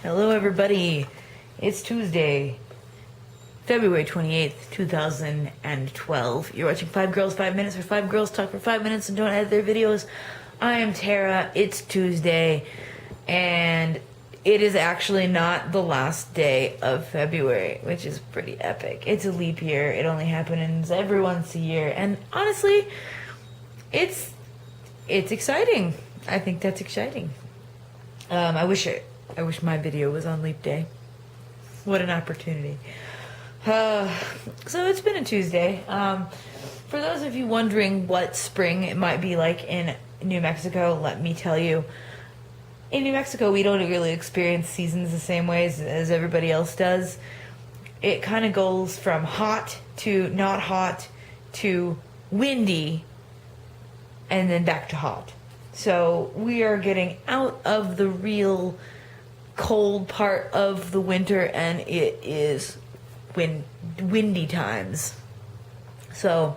Hello, everybody. It's Tuesday, February 28th, 2012. You're watching 5 Girls, 5 Minutes, where 5 girls talk for 5 minutes and don't edit their videos. I am Tara. It's Tuesday, and it is actually not the last day of February, which is pretty epic. It's a leap year. It only happens every once a year, and honestly, it's exciting. I think that's exciting. I wish my video was on Leap Day. What an opportunity. So it's been a Tuesday. For those of you wondering what spring it might be like in New Mexico, let me tell you. In New Mexico, we don't really experience seasons the same ways as everybody else does. It kind of goes from hot to not hot to windy and then back to hot. So we are getting out of the real cold part of the winter, and it is windy times. So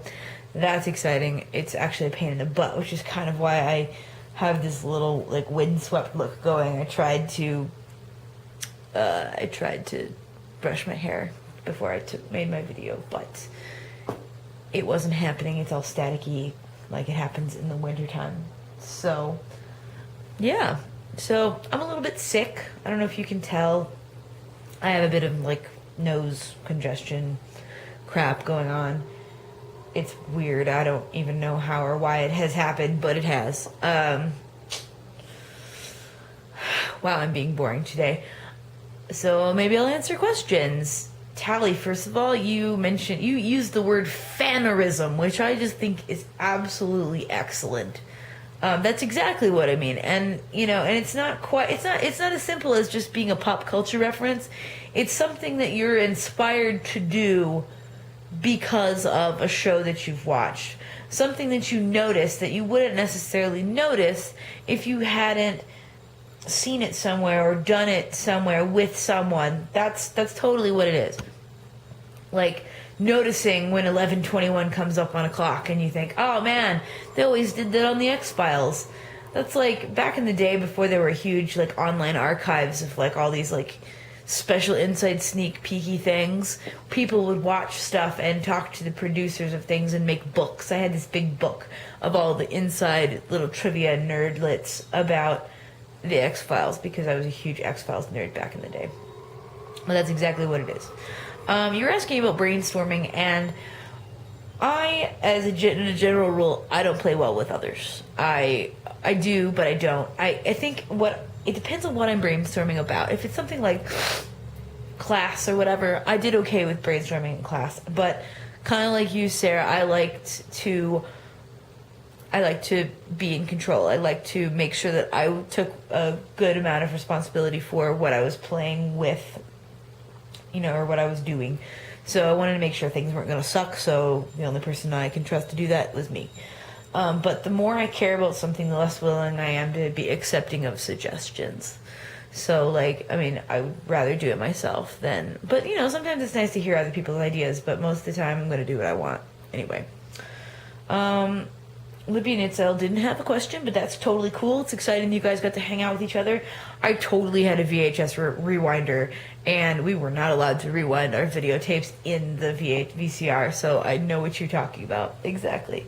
that's exciting. It's actually a pain in the butt, which is kind of why I have this little like windswept look going. I tried to brush my hair before I made my video, but it wasn't happening. It's all staticky like it happens in the wintertime. So yeah. So I'm a little bit sick. I don't know if you can tell. I have a bit of like nose congestion crap going on. It's weird. I don't even know how or why it has happened, but it has. Wow, I'm being boring today. So maybe I'll answer questions. Tally, first of all, you used the word phanerism, which I just think is absolutely excellent. That's exactly what I mean. And, and it's not as simple as just being a pop culture reference. It's something that you're inspired to do because of a show that you've watched. Something that you notice that you wouldn't necessarily notice if you hadn't seen it somewhere or done it somewhere with someone. That's totally what it is. Like noticing when 11:21 comes up on a clock and you think, oh man, they always did that on the X-Files. That's like back in the day before there were huge like online archives of like all these like special inside sneak peeky things. People would watch stuff and talk to the producers of things and make books. I had this big book of all the inside little trivia nerdlets about the X-Files because I was a huge X-Files nerd back in the day. But that's exactly what it is. You were asking about brainstorming, and in a general rule, I don't play well with others. I do, but I don't. I think it depends on what I'm brainstorming about. If it's something like class or whatever, I did okay with brainstorming in class. But kind of like you, Sarah, I like to be in control. I like to make sure that I took a good amount of responsibility for what I was playing with, or what I was doing. So I wanted to make sure things weren't going to suck, so the only person I can trust to do that was me. But the more I care about something, the less willing I am to be accepting of suggestions. So, I would rather do it myself than... But, sometimes it's nice to hear other people's ideas, but most of the time I'm going to do what I want. Anyway. Libby and Itzel didn't have a question, but that's totally cool. It's exciting you guys got to hang out with each other. I totally had a VHS rewinder, and we were not allowed to rewind our videotapes in the VCR, so I know what you're talking about. Exactly.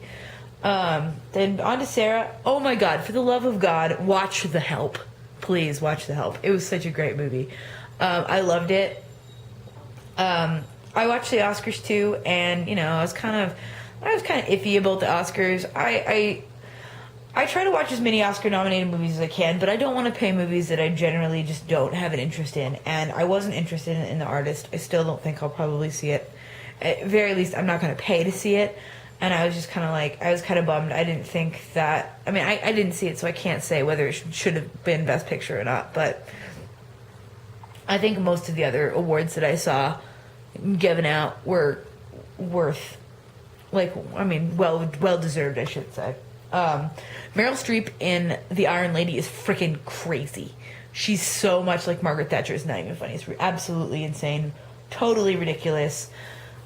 Then on to Sarah. Oh my God, for the love of God, watch The Help. Please watch The Help. It was such a great movie. I loved it. I watched the Oscars too, and, I was kind of iffy about the Oscars. I try to watch as many Oscar-nominated movies as I can, but I don't want to pay movies that I generally just don't have an interest in. And I wasn't interested in The Artist. I still don't think I'll probably see it. At very least, I'm not going to pay to see it. And I was just kind of I was kind of bummed. I didn't think that... I didn't see it, so I can't say whether it should have been Best Picture or not. But I think most of the other awards that I saw given out were worth... well deserved, I should say. Meryl Streep in The Iron Lady is freaking crazy. She's so much like Margaret Thatcher. It's not even funny. It's absolutely insane. Totally ridiculous.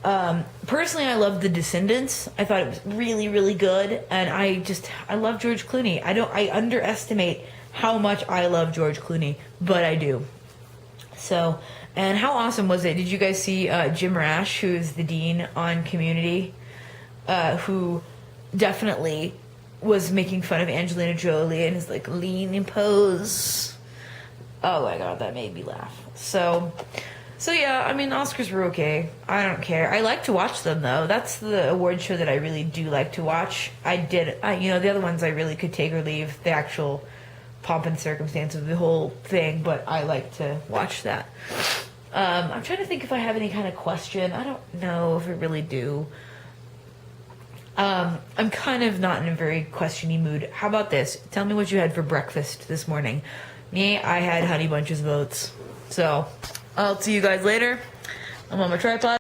Personally, I love The Descendants. I thought it was really, really good. And I love George Clooney. I underestimate how much I love George Clooney, but I do. So, and how awesome was it? Did you guys see Jim Rash, who's the dean on Community, who definitely was making fun of Angelina Jolie and his like lean pose? Oh my god, that made me laugh. So yeah, I mean, the Oscars were okay. I don't care. I like to watch them though. That's the award show that I really do like to watch. The other ones I really could take or leave the actual pomp and circumstance of the whole thing, but I like to watch that. I'm trying to think if I have any kind of question. I don't know if I really do. I'm kind of not in a very questiony mood. How about this? Tell me what you had for breakfast this morning. Me, I had Honey Bunches of Oats. So, I'll see you guys later. I'm on my tripod.